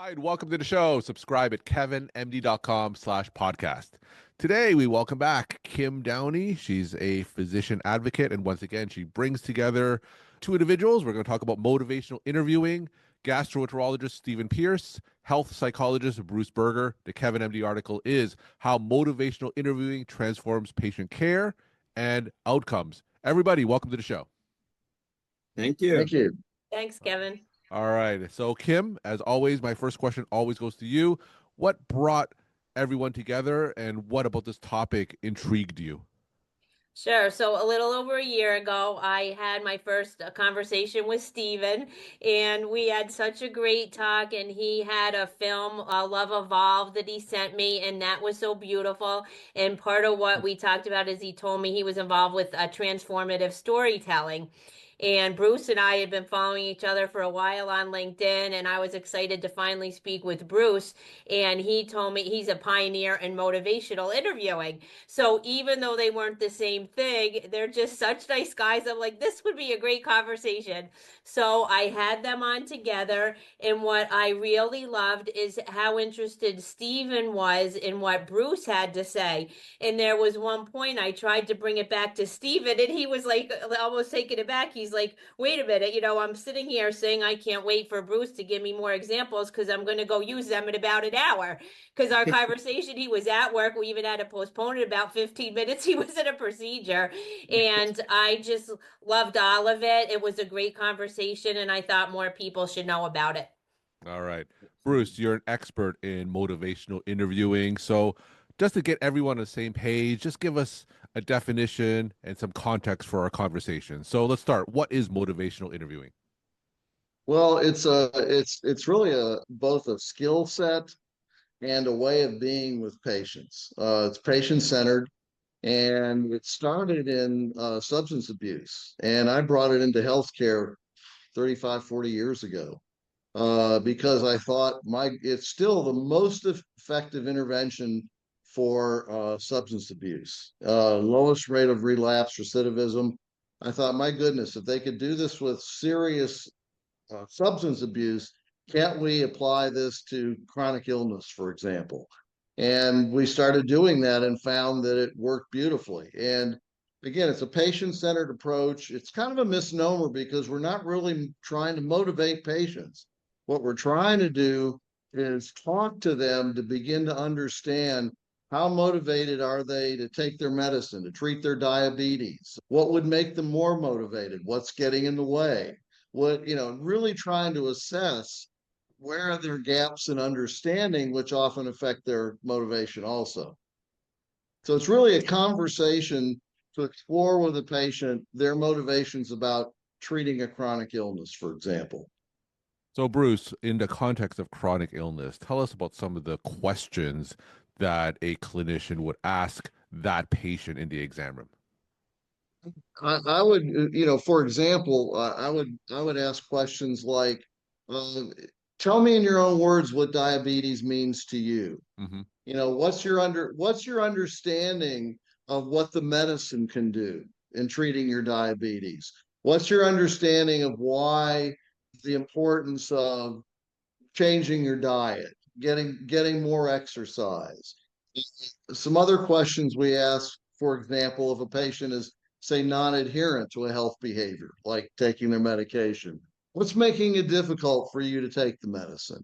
Hi, and welcome to the show. Subscribe at kevinmd.com/podcast. Today, we welcome back Kim Downey. She's a physician advocate, and once again, she brings together two individuals. We're going to talk about motivational interviewing, gastroenterologist Stephen Pearce, health psychologist Bruce Berger. The Kevin MD article is How Motivational Interviewing Transforms Patient Care and Outcomes. Everybody, welcome to the show. Thank you. Thank you. Thanks, Kevin. All right. So, Kim, as always, my first question always goes to you. What brought everyone together, and what about this topic intrigued you? Sure. So a little over a year ago, I had my first conversation with Steven, and we had such a great talk. And he had a film, Love Evolved, that he sent me, and that was so beautiful. And part of what we talked about is he told me he was involved with transformative storytelling. And Bruce and I had been following each other for a while on LinkedIn, and I was excited to finally speak with Bruce. And he told me he's a pioneer in motivational interviewing. So even though they weren't the same thing, they're just such nice guys. I'm like, this would be a great conversation. So I had them on together. And what I really loved is how interested Stephen was in what Bruce had to say. And there was one point I tried to bring it back to Stephen, and he was like almost taken aback. He's like, wait a minute, I'm sitting here saying I can't wait for Bruce to give me more examples because I'm going to go use them in about an hour. Because our conversation, he was at work. We even had to postpone it about 15 minutes. He was in a procedure. And I just loved all of it. It was a great conversation, and I thought more people should know about it. All right. Bruce, you're an expert in motivational interviewing. So just to get everyone on the same page, just give us a definition and some context for our conversation. So let's start. What is motivational interviewing? Well, it's really both a skill set and a way of being with patients. It's patient centered, and it started in substance abuse, and I brought it into healthcare 35, 40 years ago because I thought it's still the most effective intervention for substance abuse, lowest rate of relapse, recidivism. I thought, my goodness, if they could do this with serious substance abuse, can't we apply this to chronic illness, for example? And we started doing that and found that it worked beautifully. And again, it's a patient-centered approach. It's kind of a misnomer because we're not really trying to motivate patients. What we're trying to do is talk to them to begin to understand how motivated are they to take their medicine, to treat their diabetes? What would make them more motivated? What's getting in the way? Really trying to assess where are their gaps in understanding, which often affect their motivation also. So it's really a conversation to explore with a patient their motivations about treating a chronic illness, for example. So, Bruce, in the context of chronic illness, tell us about some of the questions that a clinician would ask that patient in the exam room. I would, for example, I would ask questions like, tell me in your own words what diabetes means to you. Mm-hmm. What's your understanding of what the medicine can do in treating your diabetes? What's your understanding of why the importance of changing your diet, getting more exercise? Some other questions we ask, for example, if a patient is, say, non-adherent to a health behavior, like taking their medication, what's making it difficult for you to take the medicine?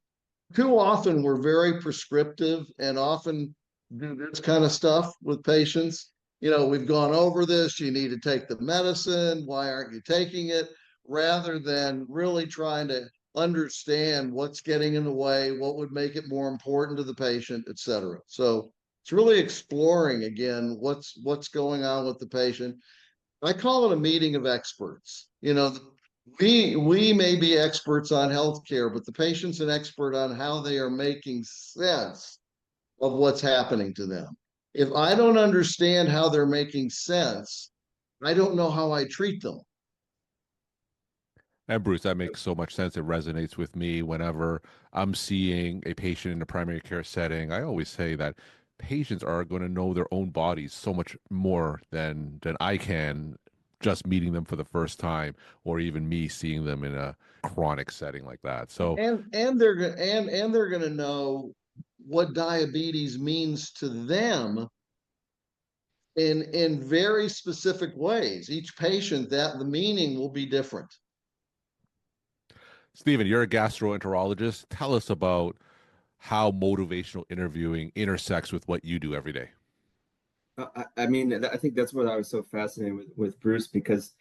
Too often we're very prescriptive and often do this kind of stuff with patients. We've gone over this, you need to take the medicine, why aren't you taking it? Rather than really trying to understand what's getting in the way, what would make it more important to the patient, et cetera. So it's really exploring, again, what's going on with the patient. I call it a meeting of experts. We may be experts on healthcare, but the patient's an expert on how they are making sense of what's happening to them. If I don't understand how they're making sense, I don't know how I treat them. And Bruce, that makes so much sense. It resonates with me whenever I'm seeing a patient in a primary care setting. I always say that patients are going to know their own bodies so much more than I can just meeting them for the first time, or even me seeing them in a chronic setting like that. So and they're gonna know what diabetes means to them in very specific ways. Each patient, that the meaning will be different. Stephen, you're a gastroenterologist. Tell us about how motivational interviewing intersects with what you do every day. I mean, I think that's what I was so fascinated with Bruce, because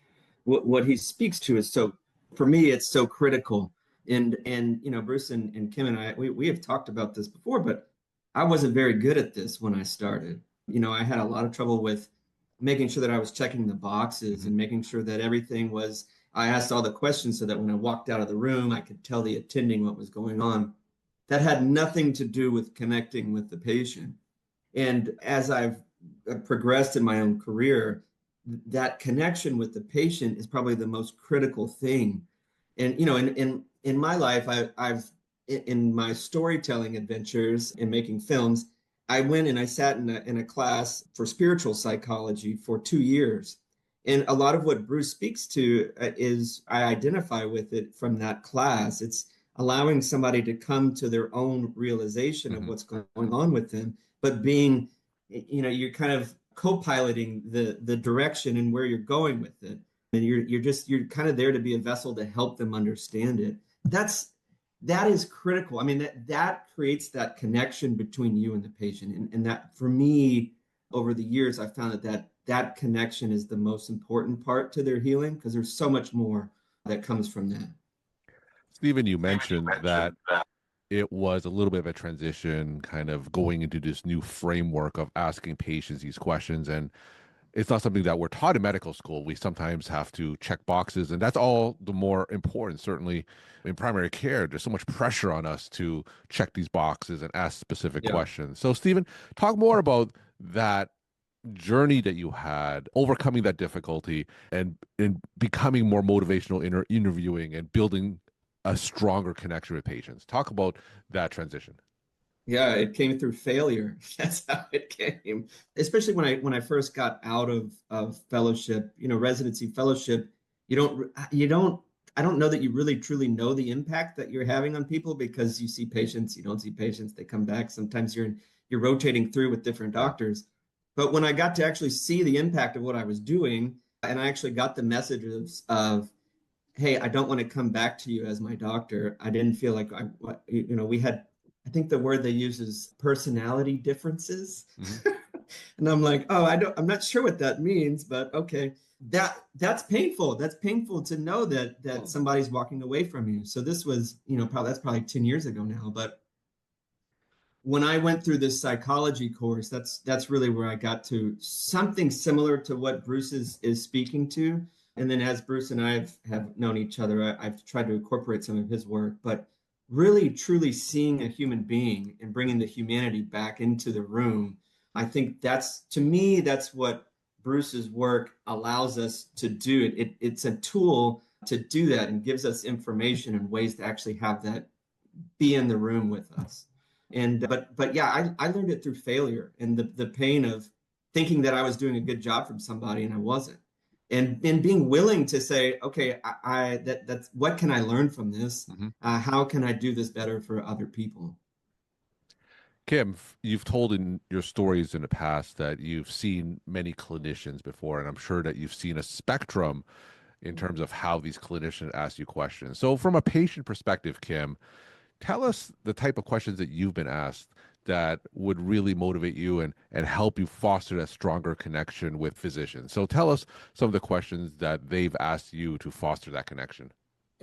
what he speaks to is so, for me, it's so critical. And you know, Bruce and Kim and I, we have talked about this before, but I wasn't very good at this when I started. You know, I had a lot of trouble with making sure that I was checking the boxes and making sure that everything was, I asked all the questions so that when I walked out of the room, I could tell the attending what was going on. That had nothing to do with connecting with the patient. And as I've progressed in my own career, that connection with the patient is probably the most critical thing. And you know, in my life, I've in my storytelling adventures in making films, I went and I sat in a class for spiritual psychology for 2 years. And a lot of what Bruce speaks to is I identify with it from that class. It's allowing somebody to come to their own realization of what's going on with them, but being, you know, you're kind of co-piloting the direction and where you're going with it, and you're kind of there to be a vessel to help them understand it. That is critical. I mean, that creates that connection between you and the patient, and that, for me, over the years, I found that connection is the most important part to their healing, because there's so much more that comes from that. Stephen, you mentioned that it was a little bit of a transition, kind of going into this new framework of asking patients these questions. And it's not something that we're taught in medical school. We sometimes have to check boxes, and that's all the more important. Certainly in primary care, there's so much pressure on us to check these boxes and ask specific questions. So, Stephen, talk more about that journey that you had, overcoming that difficulty and becoming more motivational in interviewing and building a stronger connection with patients. Talk about that transition. Yeah, it came through failure. That's how it came. Especially when I first got out of fellowship, you know, residency fellowship, you don't I don't know that you really truly know the impact that you're having on people, because you see patients, you don't see patients, they come back. Sometimes you're rotating through with different doctors. But when I got to actually see the impact of what I was doing, and I actually got the messages of, hey, I don't want to come back to you as my doctor. I didn't feel like we had, I think the word they use is personality differences. And I'm like, oh, I'm not sure what that means, but okay. That's painful. That's painful to know that somebody's walking away from you. So this was, you know, that's probably 10 years ago now. But when I went through this psychology course, that's really where I got to something similar to what Bruce is speaking to. And then as Bruce and I have known each other, I've tried to incorporate some of his work, but really truly seeing a human being and bringing the humanity back into the room. I think to me, that's what Bruce's work allows us to do. It's a tool to do that, and gives us information and ways to actually have that be in the room with us. And but yeah, I learned it through failure and the pain of thinking that I was doing a good job from somebody and I wasn't. And being willing to say, okay, that's what can I learn from this? How can I do this better for other people? Kim, you've told in your stories in the past that you've seen many clinicians before, and I'm sure that you've seen a spectrum in terms of how these clinicians ask you questions. So from a patient perspective, Kim, tell us the type of questions that you've been asked that would really motivate you and help you foster that stronger connection with physicians. So tell us some of the questions that they've asked you to foster that connection.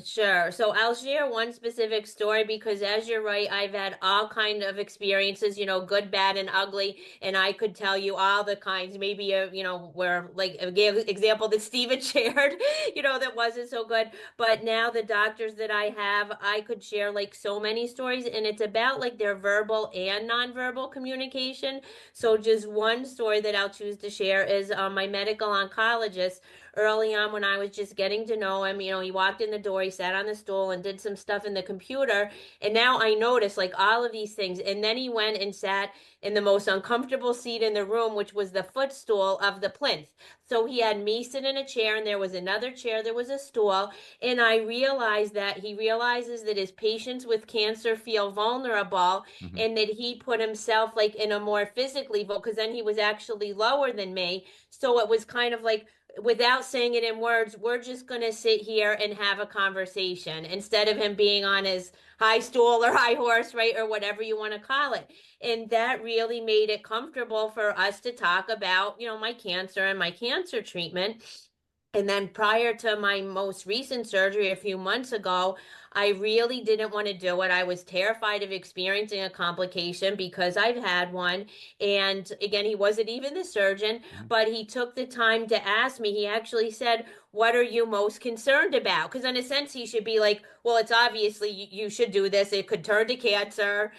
Sure. So I'll share one specific story because, as you're right, I've had all kind of experiences, you know, good, bad, and ugly, and I could tell you all the kinds. Maybe you know, where like an example that Steven shared, you know, that wasn't so good. But now the doctors that I have, I could share like so many stories, and it's about like their verbal and nonverbal communication. So just one story that I'll choose to share is my medical oncologist. early on when I was just getting to know him. He walked in the door, he sat on the stool and did some stuff in the computer. And now I noticed like all of these things. And then he went and sat in the most uncomfortable seat in the room, which was the footstool of the plinth. So he had me sit in a chair and there was another chair, there was a stool. And I realized that he realizes that his patients with cancer feel vulnerable, and that he put himself like in a more physically, because then he was actually lower than me. So it was kind of like, without saying it in words, we're just going to sit here and have a conversation instead of him being on his high stool or high horse, right? Or whatever you want to call it. And that really made it comfortable for us to talk about, my cancer and my cancer treatment. And then prior to my most recent surgery a few months ago, I really didn't want to do it. I was terrified of experiencing a complication because I've had one. And again, he wasn't even the surgeon, but he took the time to ask me. He actually said, "What are you most concerned about?" Because in a sense, he should be like, "Well, it's obviously you should do this. It could turn to cancer,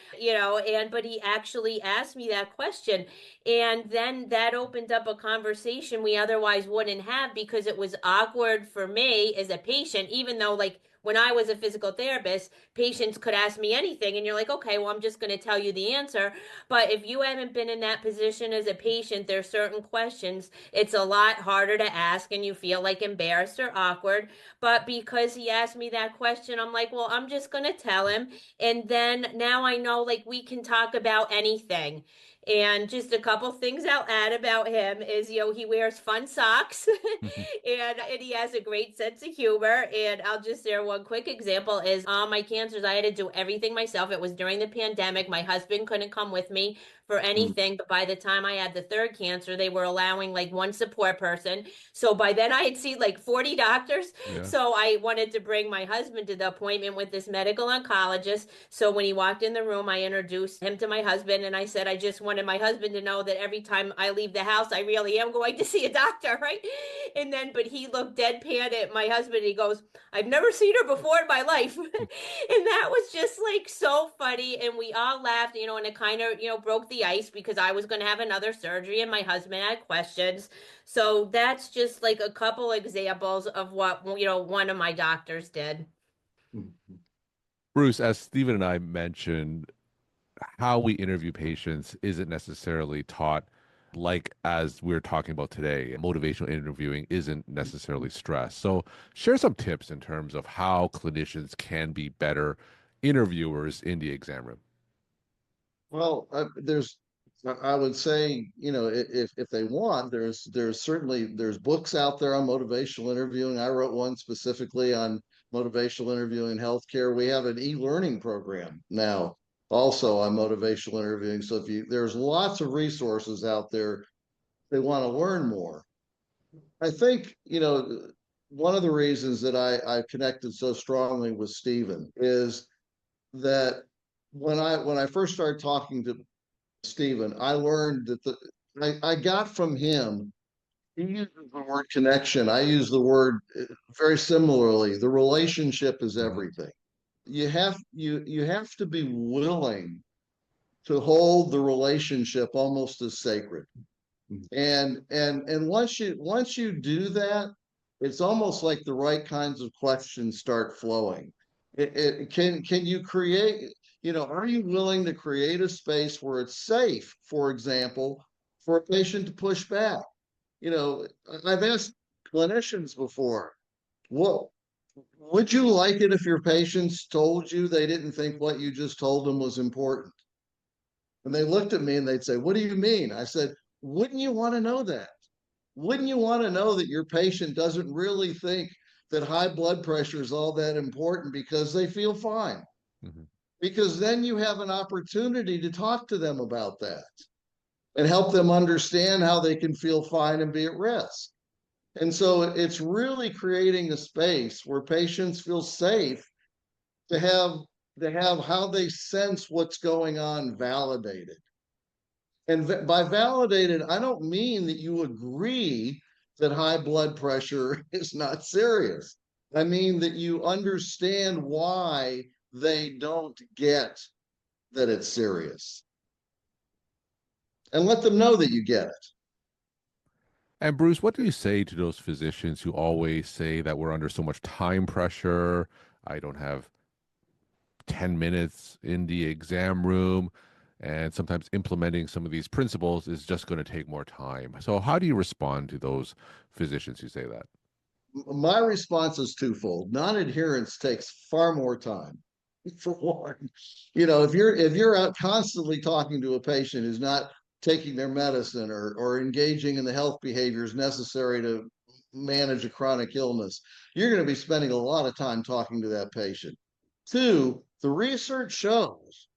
but he actually asked me that question. And then that opened up a conversation we otherwise wouldn't have, because it was awkward for me as a patient, even though like when I was a physical therapist, patients could ask me anything and you're like, okay, well, I'm just going to tell you the answer. But if you haven't been in that position as a patient, there's certain questions it's a lot harder to ask and you feel like embarrassed or awkward. But because he asked me that question, I'm like, well, I'm just going to tell him. And then now I know like we can talk about anything. And just a couple things I'll add about him is, he wears fun socks and he has a great sense of humor. And I'll just share one quick example is my cancers, I had to do everything myself. It was during the pandemic. My husband couldn't come with me for anything. But by the time I had the third cancer, they were allowing like one support person. So by then I had seen like 40 doctors. Yeah. So I wanted to bring my husband to the appointment with this medical oncologist. So when he walked in the room, I introduced him to my husband and I said, I just wanted my husband to know that every time I leave the house, I really am going to see a doctor, right? And then, but he looked deadpan at my husband and he goes, I've never seen her before in my life. And that was just like so funny. And we all laughed, and it kind of, broke the ice because I was going to have another surgery and my husband had questions. So that's just like a couple examples of what, one of my doctors did. Bruce, as Stephen and I mentioned, how we interview patients isn't necessarily taught like as we're talking about today. Motivational interviewing isn't necessarily stressed. So share some tips in terms of how clinicians can be better interviewers in the exam room. Well, I would say, if they want, there's certainly books out there on motivational interviewing. I wrote one specifically on motivational interviewing in healthcare. We have an e-learning program now also on motivational interviewing. So there's lots of resources out there if they want to learn more. I think, one of the reasons that I connected so strongly with Stephen is that when I first started talking to Stephen, I learned that I got from him, he uses the word connection. I use the word very similarly. The relationship is everything. You have to be willing to hold the relationship almost as sacred. And once you do that, it's almost like the right kinds of questions start flowing. Can you create, are you willing to create a space where it's safe, for example, for a patient to push back? I've asked clinicians before, well, would you like it if your patients told you they didn't think what you just told them was important? And they looked at me and they'd say, what do you mean? I said, wouldn't you want to know that? Wouldn't you want to know that your patient doesn't really think that high blood pressure is all that important because they feel fine? Because then you have an opportunity to talk to them about that and help them understand how they can feel fine and be at rest. And so it's really creating a space where patients feel safe to have how they sense what's going on validated. And by validated, I don't mean that you agree that high blood pressure is not serious. I mean that you understand why they don't get that it's serious. And let them know that you get it. And Bruce, what do you say to those physicians who always say that we're under so much time pressure? I don't have 10 minutes in the exam room, and sometimes implementing some of these principles is just going to take more time. So, how do you respond to those physicians who say that? My response is twofold. Non-adherence takes far more time. For one, if you're out constantly talking to a patient who's not taking their medicine or engaging in the health behaviors necessary to manage a chronic illness, you're going to be spending a lot of time talking to that patient. Two, the research shows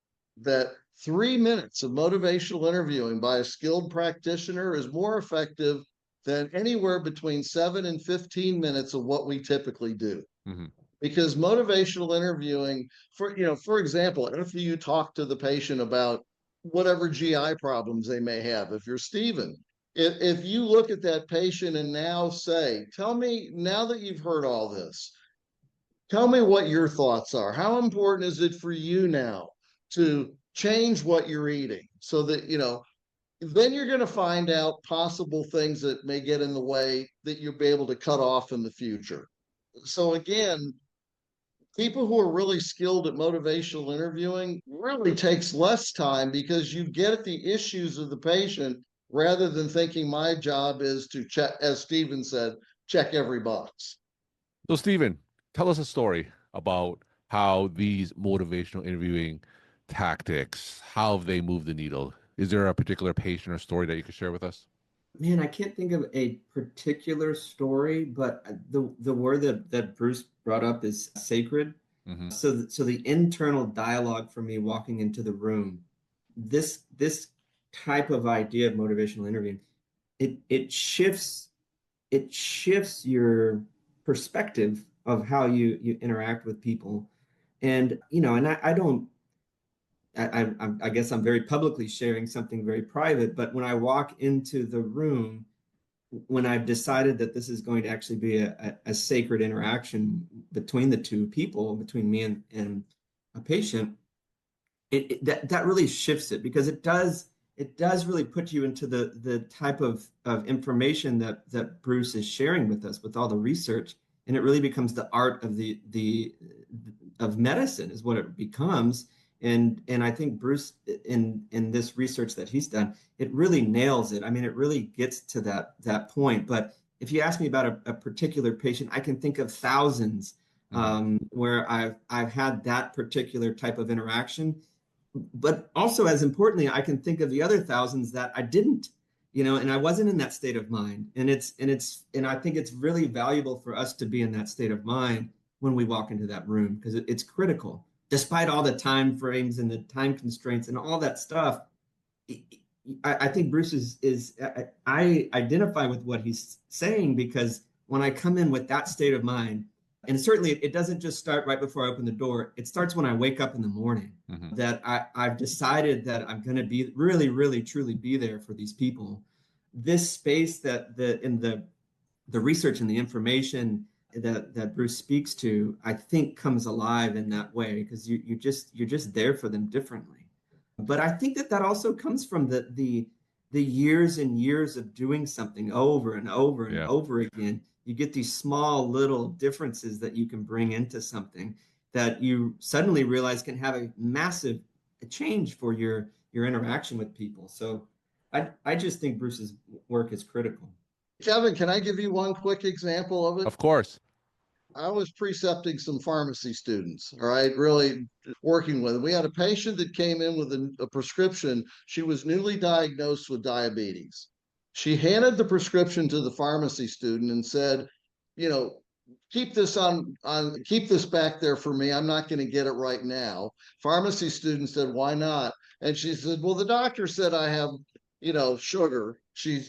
that 3 minutes of motivational interviewing by a skilled practitioner is more effective than anywhere between 7 and 15 minutes of what we typically do. Mm-hmm. Because motivational interviewing, for example, after you talk to the patient about whatever GI problems they may have, if you're Stephen, if you look at that patient and now say, tell me, now that you've heard all this, tell me what your thoughts are. How important is it for you now to change what you're eating so that, then you're going to find out possible things that may get in the way that you'll be able to cut off in the future. So again, people who are really skilled at motivational interviewing really takes less time because you get at the issues of the patient rather than thinking my job is to check, as Stephen said, check every box. So, Stephen, tell us a story about how these motivational interviewing tactics, how have they moved the needle? Is there a particular patient or story that you could share with us? Man, I can't think of a particular story, but the word that Bruce brought up is sacred. Mm-hmm. So the internal dialogue for me walking into the room, this type of idea of motivational interviewing, it shifts your perspective of how you interact with people. And I guess I'm very publicly sharing something very private, but when I walk into the room, when I've decided that this is going to actually be a sacred interaction between the two people, between me and a patient, that really shifts it, because it does really put you into the type of information that Bruce is sharing with us with all the research, and it really becomes the art of medicine is what it becomes. And I think Bruce in this research that he's done, it really nails it. I mean, it really gets to that point. But if you ask me about a particular patient, I can think of thousands where I've had that particular type of interaction. But also, as importantly, I can think of the other thousands that I didn't, and I wasn't in that state of mind. And I think it's really valuable for us to be in that state of mind when we walk into that room, because it's critical. Despite all the time frames and the time constraints and all that stuff, I think Bruce I identify with what he's saying, because when I come in with that state of mind, and certainly it doesn't just start right before I open the door, it starts when I wake up in the morning, that I've decided that I'm going to be really, really, truly be there for these people. This space in the research and the information that Bruce speaks to, I think comes alive in that way, because you're just there for them differently. But I think that also comes from the years and years of doing something over and over and over again. You get these small little differences that you can bring into something that you suddenly realize can have a massive change for your interaction with people. So I just think Bruce's work is critical. Kevin, can I give you one quick example of it? Of course. I was precepting some pharmacy students, all right, really working with them. We had a patient that came in with a prescription. She was newly diagnosed with diabetes. She handed the prescription to the pharmacy student and said, keep this keep this back there for me. I'm not going to get it right now. Pharmacy student said, why not? And she said, well, the doctor said I have, sugar.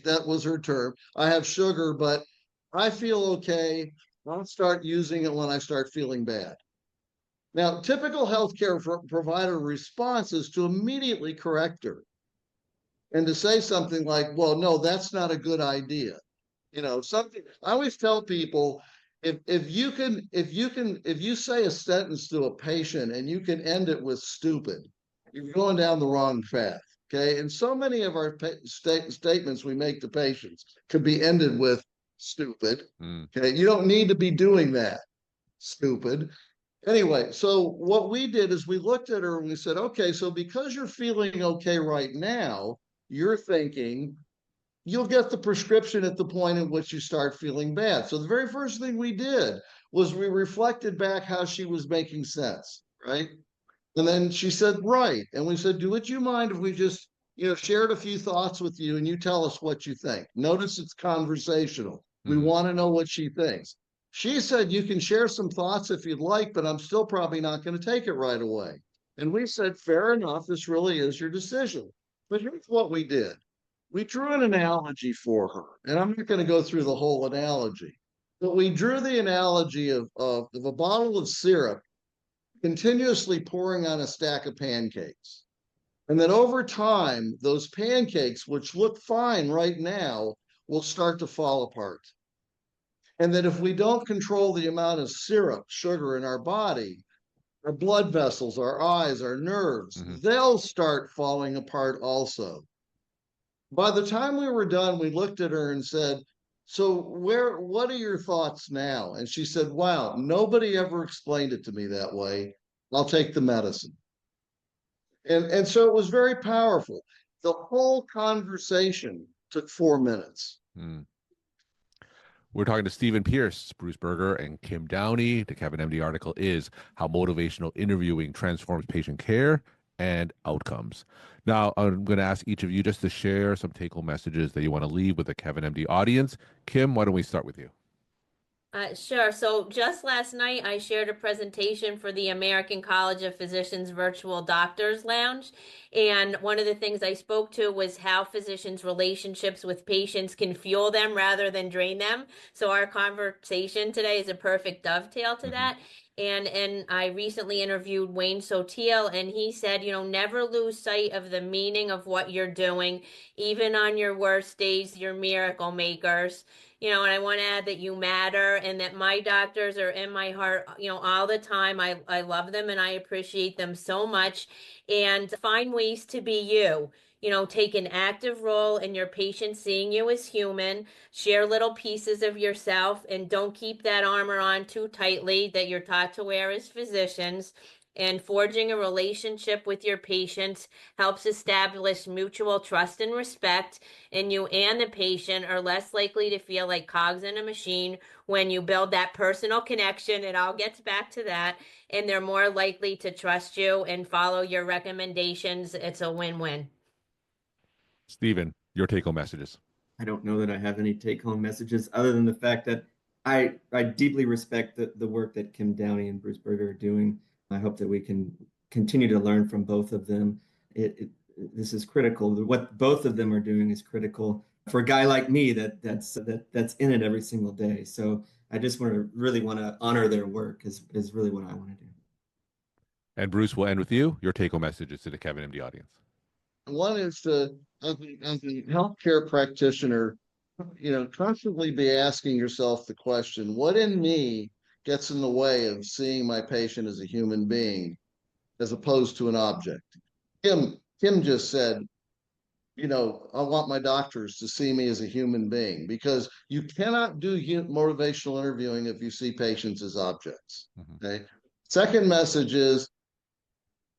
That was her term. I have sugar, but I feel okay. I'll start using it when I start feeling bad. Now, typical healthcare provider response is to immediately correct her and to say something like, well, no, that's not a good idea. Something I always tell people, if you say a sentence to a patient and you can end it with stupid, you're going down the wrong path. Okay. And so many of our statements we make to patients could be ended with stupid. Okay. You don't need to be doing that. Stupid. Anyway, so what we did is we looked at her and we said, okay, so because you're feeling okay right now, you're thinking you'll get the prescription at the point at which you start feeling bad. So the very first thing we did was we reflected back how she was making sense, right? And then she said, right. And we said, would you mind if we just, shared a few thoughts with you and you tell us what you think? Notice it's conversational. We want to know what she thinks. She said, you can share some thoughts if you'd like, but I'm still probably not going to take it right away. And we said, fair enough, this really is your decision. But here's what we did. We drew an analogy for her, and I'm not going to go through the whole analogy, but we drew the analogy of a bottle of syrup continuously pouring on a stack of pancakes. And then over time, those pancakes, which look fine right now, will start to fall apart. And that if we don't control the amount of syrup, sugar in our body, our blood vessels, our eyes, our nerves, they'll start falling apart also. By the time we were done, we looked at her and said, so what are your thoughts now? And she said, wow, nobody ever explained it to me that way. I'll take the medicine. And so it was very powerful. The whole conversation took 4 minutes. We're talking to Stephen Pearce, Bruce Berger, and Kim Downey. The Kevin MD article is How Motivational Interviewing Transforms Patient Care and Outcomes. Now, I'm going to ask each of you just to share some take-home messages that you want to leave with the Kevin MD audience. Kim, why don't we start with you? Sure. So just last night, I shared a presentation for the American College of Physicians Virtual Doctors Lounge. And one of the things I spoke to was how physicians' relationships with patients can fuel them rather than drain them. So our conversation today is a perfect dovetail to that. And I recently interviewed Wayne Sotil, and he said, never lose sight of the meaning of what you're doing. Even on your worst days, you're miracle makers. And I want to add that you matter and that my doctors are in my heart, all the time. I love them and I appreciate them so much. And find ways to be you. Take an active role in your patient seeing you as human, share little pieces of yourself, and don't keep that armor on too tightly that you're taught to wear as physicians. And forging a relationship with your patients helps establish mutual trust and respect, and you and the patient are less likely to feel like cogs in a machine when you build that personal connection. It all gets back to that, and they're more likely to trust you and follow your recommendations. It's a win-win. Stephen, your take-home messages. I don't know that I have any take-home messages other than the fact that I deeply respect the work that Kim Downey and Bruce Berger are doing. I hope that we can continue to learn from both of them. This is critical. What both of them are doing is critical for a guy like me that's in it every single day. So I just really want to honor their work is really what I want to do. And Bruce, we'll end with you. Your take-home messages to the Kevin MD audience. One is to, as a healthcare practitioner, constantly be asking yourself the question, what in me gets in the way of seeing my patient as a human being as opposed to an object? Kim just said, I want my doctors to see me as a human being, because you cannot do motivational interviewing if you see patients as objects. Okay. Second message is,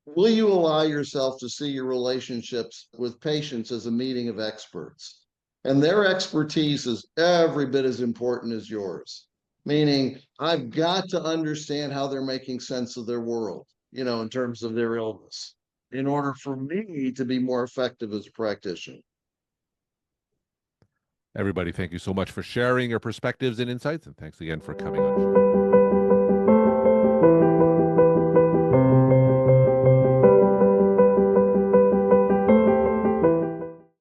will you allow yourself to see your relationships with patients as a meeting of experts? And their expertise is every bit as important as yours. Meaning, I've got to understand how they're making sense of their world, in terms of their illness, in order for me to be more effective as a practitioner. Everybody, thank you so much for sharing your perspectives and insights. And thanks again for coming on the show.